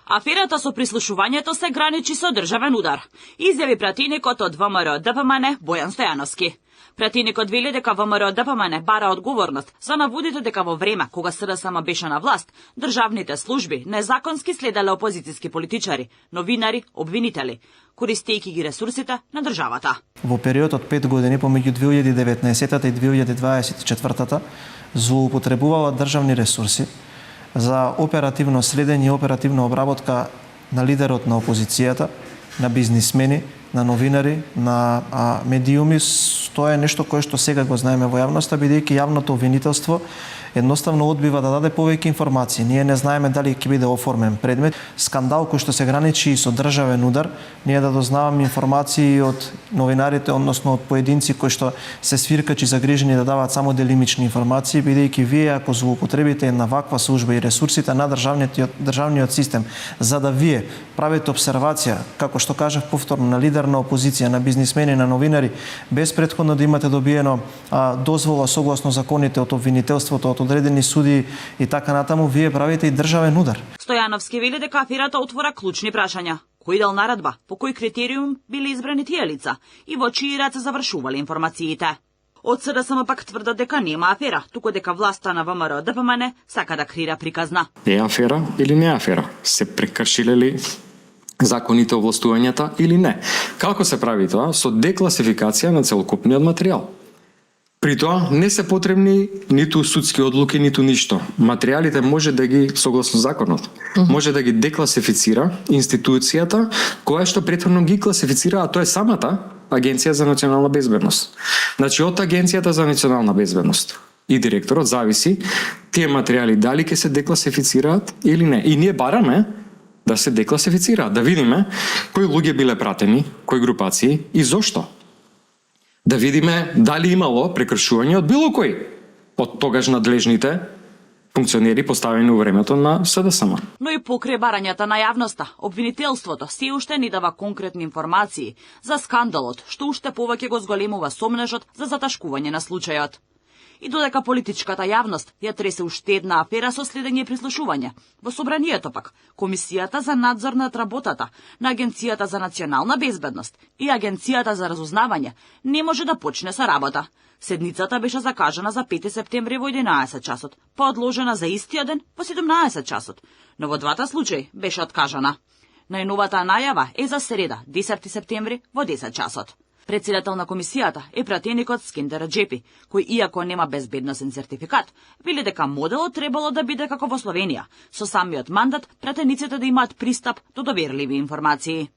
Аферата со прислушувањето се граничи со државен удар, изјави пратеникот од ВМРО ДПМН Бојан Стојановски. Пратеникот вели дека ВМРО ДПМН бара одговорност за наводите дека во време кога СДСМ беше на власт, државните служби незаконски следеле опозицијски политичари, новинари, обвинители, користејќи ги ресурсите на државата. Во период од 5 години помеѓу 2019 и 2024 злоупотребувала државни ресурси за оперативно следење и оперативна обработка на лидерот на опозицијата, на бизнисмени, на новинари, на медиуми. Тоа е нешто кое што сега го знаеме во јавноста, бидејќи јавното обвинителство едноставно одбива да даде повеќе информации. Ние не знаеме дали ќе биде оформен предмет. Скандал кој што се граничи и со државен удар, ние да дознаваме информации од новинарите, односно од поединци кои што се свиркачи загрижени да даваат само делимични информации, бидејќи вие ако злоупотребите на ваква служба и ресурсите на државниот систем, за да вие правите обсервација, како што кажав повторно, на лидер на опозиција, на бизнисмени, на новинари, без претходно да имате добиено дозвола согласно законите од обвинителството, од одредени суди и така натаму, вие правите и државен удар. Стојановски вели дека аферата отвора клучни прашања. Кој дал наредба, по кој критериум били избрани тие лица и во чии раце завршувале информациите. Од СДСМ пак тврдат дека нема афера, туку дека власта на ВМРО ДПМН сака да креира приказна. Е афера или не афера? Се прекршиле ли законите овластувањата или не? Како се прави тоа? Со декласификација на целокупниот материјал. При тоа не се потребни ниту судски одлуки, ниту ништо. Материјалите може да ги, согласно законот, може да ги декласифицира институцијата која што претходно ги класифицира, а тоа е самата Агенција за национална безбедност. Значи, од Агенцијата за национална безбедност и директорот зависи тие материјали дали ќе се декласифицираат или не. И ние бараме да се декласифицираат, да видиме кои луѓе биле пратени, кои групации и зошто. Да видиме дали имало прекршување од било кој од тогаш надлежните функционери поставени во времето на СДСМ. Но и покрај барањата на јавноста, обвинителството се уште ни дава конкретни информации за скандалот, што уште повеќе го зголемува сомнежот за заташкување на случајот. И додека политичката јавност ја тресе уште една афера со следење и прислушување, во собранието пак, Комисијата за надзор над работата на Агенцијата за национална безбедност и Агенцијата за разузнавање не може да почне со работа. Седницата беше закажана за 5 септември во 11 часот, па одложена за истиот ден во 17 часот, но во двата случаи беше откажана. Најновата најава е за среда, 10 септември во 10 часот. Председател на комисијата е пратеникот Скиндер Раџепи, кој иако нема безбедносен сертификат, вели дека моделот требало да биде како во Словенија, со самиот мандат пратениците да имаат пристап до доверливи информации.